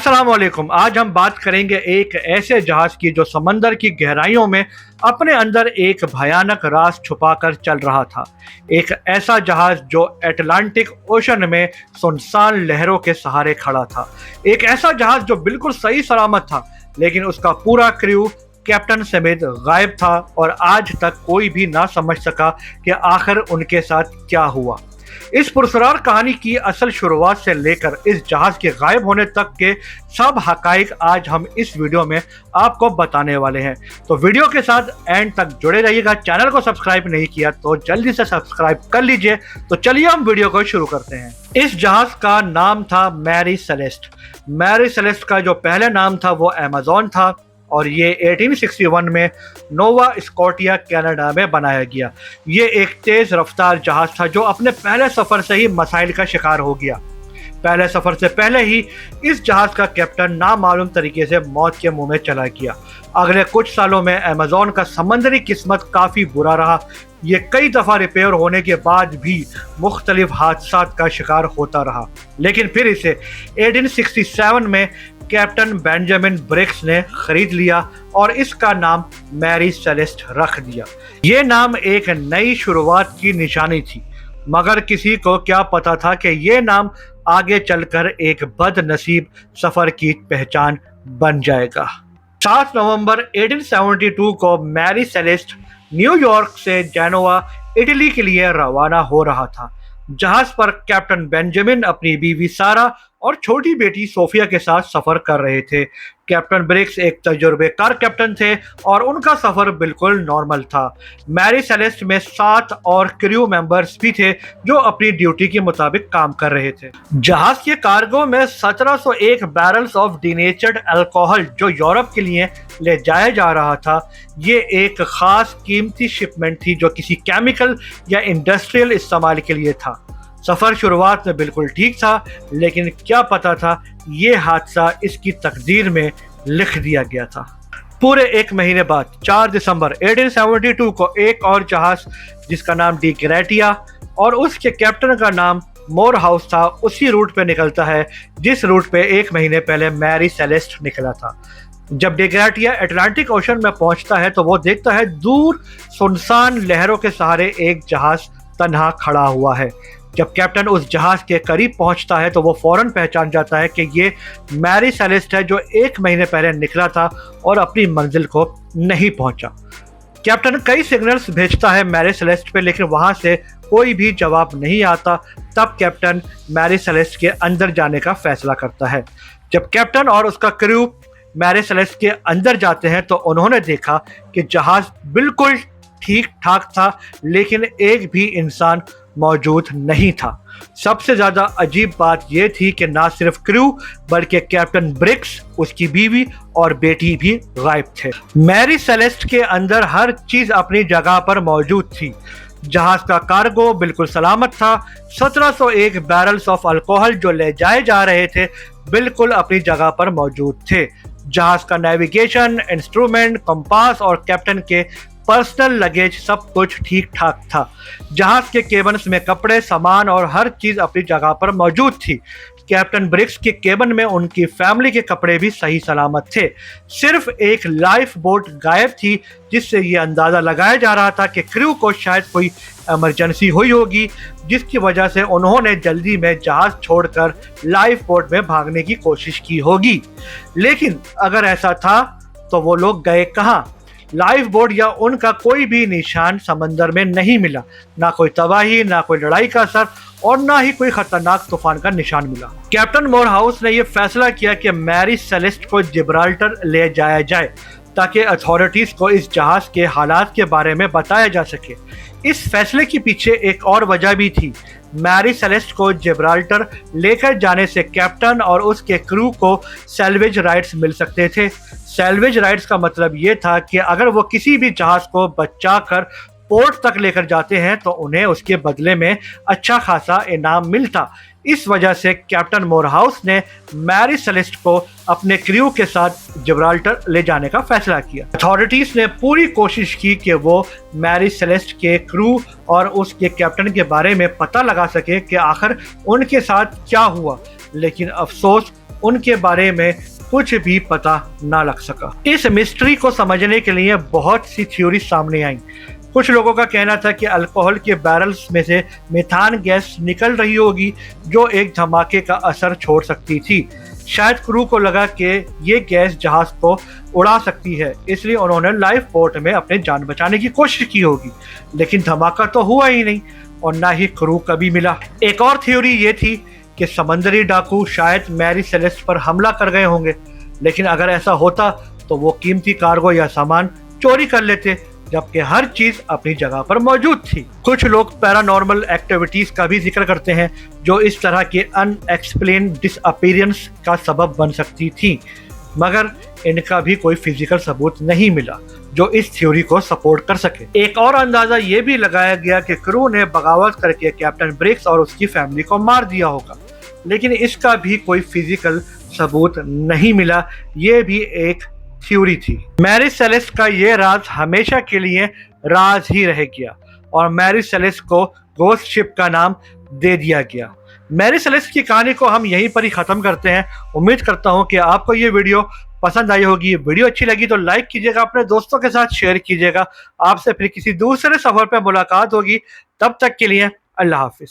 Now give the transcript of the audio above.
अस्सलाम वालेकुम। आज हम बात करेंगे एक ऐसे जहाज की जो समंदर की गहराइयों में अपने अंदर एक भयानक राज छुपाकर चल रहा था। एक ऐसा जहाज जो अटलांटिक ओशन में सुनसान लहरों के सहारे खड़ा था। एक ऐसा जहाज जो बिल्कुल सही सलामत था, लेकिन उसका पूरा क्रू कैप्टन समेत गायब था और आज तक कोई भी ना समझ सका कि आखिर उनके साथ क्या हुआ। इस पुरस्कार कहानी की असल शुरुआत से लेकर इस जहाज के गायब होने तक के सब हकाइक आज हम इस वीडियो में आपको बताने वाले हैं। तो वीडियो के साथ एंड तक जुड़े रहिएगा। चैनल को सब्सक्राइब नहीं किया तो जल्दी से सब्सक्राइब कर लीजिए। तो चलिए हम वीडियो को शुरू करते हैं। इस जहाज का नाम था मैरी सेलेस्ट। मैरी सेलेस्ट का जो पहले नाम था वो अमेज़न था और ये 1861 में नोवा स्कॉटिया कनाडा में बनाया गया। ये एक तेज़ रफ्तार जहाज़ था जो अपने पहले सफ़र से ही मसाइल का शिकार हो गया। पहले सफ़र से पहले ही इस जहाज़ का कैप्टन नामालूम तरीके से मौत के मुंह में चला गया। अगले कुछ सालों में अमेज़न का समंदरी किस्मत काफ़ी बुरा रहा। ये कई दफ़ा रिपेयर होने के बाद भी मुख्तलिफ हादसात का शिकार होता रहा, लेकिन फिर इसे 1867 में कैप्टन बेंजामिन ब्रिक्स ने खरीद लिया और इसका नाम मैरी सेलेस्ट रख दिया। ये नाम एक नई शुरुआत की निशानी थी, मगर किसी को क्या पता था कि ये नाम आगे चलकर एक बदनसीब सफ़र की पहचान बन जाएगा। 7 नवंबर 1872 को मैरी सेलेस्ट न्यूयॉर्क से जेनोवा इटली के लिए रवाना हो रहा था। जहाज पर कैप्टन बेंजामिन अपनी बीवी सारा और छोटी बेटी सोफिया के साथ सफर कर रहे थे। कैप्टन ब्रिक्स एक तजुर्बेकार कैप्टन थे और उनका सफर बिल्कुल नॉर्मल था। मैरी सेलेस्ट में 7 और क्रू मेंबर्स भी थे जो अपनी ड्यूटी के मुताबिक काम कर रहे थे। जहाज के कार्गो में 1701 बैरल्स ऑफ डिनेचर्ड अल्कोहल जो यूरोप के लिए ले जाया जा रहा था। ये एक खास कीमती शिपमेंट थी जो किसी केमिकल या इंडस्ट्रियल इस्तेमाल के लिए था। सफ़र शुरुआत में बिल्कुल ठीक था, लेकिन क्या पता था ये हादसा इसकी तकदीर में लिख दिया गया था। पूरे एक महीने बाद 4 दिसंबर 1872 को एक और जहाज जिसका नाम डी ग्रेटिया और उसके कैप्टन का नाम मोर हाउस था, उसी रूट पे निकलता है जिस रूट पे एक महीने पहले मैरी सेलेस्ट निकला था। जब डी ग्रेटिया अटलांटिक ओशन में पहुंचता है तो वो देखता है दूर सुनसान लहरों के सहारे एक जहाज तन्हा खड़ा हुआ है। जब कैप्टन उस जहाज के करीब पहुंचता है तो वो फौरन पहचान जाता है कि ये मैरी सेलेस्ट है जो एक महीने पहले निकला था और अपनी मंजिल को नहीं पहुंचा। कैप्टन कई सिग्नल्स भेजता है मैरी सेलेस्ट पे, लेकिन वहां से कोई भी जवाब नहीं आता। तब कैप्टन मैरी सेलेस्ट के अंदर जाने का फैसला करता है। जब कैप्टन और उसका क्रू मैरी सेलेस्ट के अंदर जाते हैं तो उन्होंने देखा कि जहाज बिल्कुल ठीक ठाक था, लेकिन एक भी इंसान मौजूद नहीं था। सबसे ज्यादा अजीब बात यह थी कि ना सिर्फ क्रू बल्कि कैप्टन ब्रिक्स, उसकी बीवी और बेटी भी गायब थे। मैरी सेलेस्ट के अंदर हर चीज अपनी जगह पर मौजूद थी। जहाज का कार्गो बिल्कुल सलामत था। 1701 बैरल्स ऑफ अल्कोहल जो ले जाए जा रहे थे बिल्कुल अपनी जगह पर मौजूद थे। जहाज का नेविगेशन, इंस्ट्रूमेंट, कंपास और कैप्टन के पर्सनल लगेज सब कुछ ठीक ठाक था। जहाज के केबन्स में कपड़े, सामान और हर चीज अपनी जगह पर मौजूद थी। कैप्टन ब्रिक्स के केबन में उनकी फैमिली के कपड़े भी सही सलामत थे। सिर्फ एक लाइफ बोट गायब थी, जिससे ये अंदाजा लगाया जा रहा था कि क्रू को शायद कोई इमरजेंसी हुई होगी, जिसकी वजह से उन्होंने जल्दी में जहाज छोड़कर लाइफ बोट में भागने की कोशिश की होगी। लेकिन अगर ऐसा था तो वो लोग गए कहाँ? लाइफ बोट या उनका कोई भी निशान समंदर में नहीं मिला। ना कोई तबाही, ना कोई लड़ाई का असर और ना ही कोई खतरनाक तूफान का निशान मिला। कैप्टन मोरहाउस ने यह फैसला किया कि मैरी सेलेस्ट को जिब्राल्टर ले जाया जाए ताकि अथॉरिटीज को इस जहाज के हालात के बारे में बताया जा सके। इस फैसले के पीछे एक और वजह भी थी। मैरी सेलेस्ट को जिब्राल्टर लेकर जाने से कैप्टन और उसके क्रू को सैल्वेज राइट्स मिल सकते थे। सैल्वेज राइट्स का मतलब ये था कि अगर वो किसी भी जहाज को बचाकर पोर्ट तक लेकर जाते हैं तो उन्हें उसके बदले में अच्छा खासा इनाम मिलता। इस वजह से कैप्टन मोरहाउस ने मैरी सेलेस्ट को अपने क्रू के साथ जिब्राल्टर ले जाने का फैसला किया। अथॉरिटीज ने पूरी कोशिश की कि वो मैरी सेलेस्ट के क्रू और उसके कैप्टन के बारे में पता लगा सके कि आखिर उनके साथ क्या हुआ, लेकिन अफसोस उनके बारे में कुछ भी पता ना लग सका। इस मिस्ट्री को समझने के लिए बहुत सी थ्योरी सामने आई। कुछ लोगों का कहना था कि अल्कोहल के बैरल्स में से मीथान गैस निकल रही होगी जो एक धमाके का असर छोड़ सकती थी। शायद क्रू को लगा कि ये गैस जहाज को उड़ा सकती है, इसलिए उन्होंने लाइफ बोट में अपनी जान बचाने की कोशिश की होगी। लेकिन धमाका तो हुआ ही नहीं और ना ही क्रू कभी मिला। एक और थ्योरी ये थी कि समंदरी डाकू शायद मैरी सेलेस्ट पर हमला कर गए होंगे, लेकिन अगर ऐसा होता तो वो कीमती कार्गो या सामान चोरी कर लेते, जबकि हर चीज अपनी जगह पर मौजूद थी। कुछ लोग पैरानॉर्मल एक्टिविटीज का भी जिक्र करते हैं जो इस तरह के अनएक्सप्लेन्ड डिसअपीयरेंस का सबब बन सकती थी, मगर इनका भी कोई फिजिकल सबूत नहीं मिला जो इस थ्योरी को सपोर्ट कर सके। एक और अंदाजा ये भी लगाया गया कि क्रू ने बगावत करके कैप्टन ब्रिग्स और उसकी फैमिली को मार दिया होगा, लेकिन इसका भी कोई फिजिकल सबूत नहीं मिला। ये भी एक थ्योरी थी। मैरी सेलेस्ट का ये राज हमेशा के लिए राज ही रह गया और मैरी सेलेस्ट को गोस्ट शिप का नाम दे दिया गया। मैरी सेलेस्ट की कहानी को हम यहीं पर ही खत्म करते हैं। उम्मीद करता हूं कि आपको ये वीडियो पसंद आई होगी। वीडियो अच्छी लगी तो लाइक कीजिएगा, अपने दोस्तों के साथ शेयर कीजिएगा। आपसे फिर किसी दूसरे सफर पर मुलाकात होगी, तब तक के लिए अल्लाह हाफिज।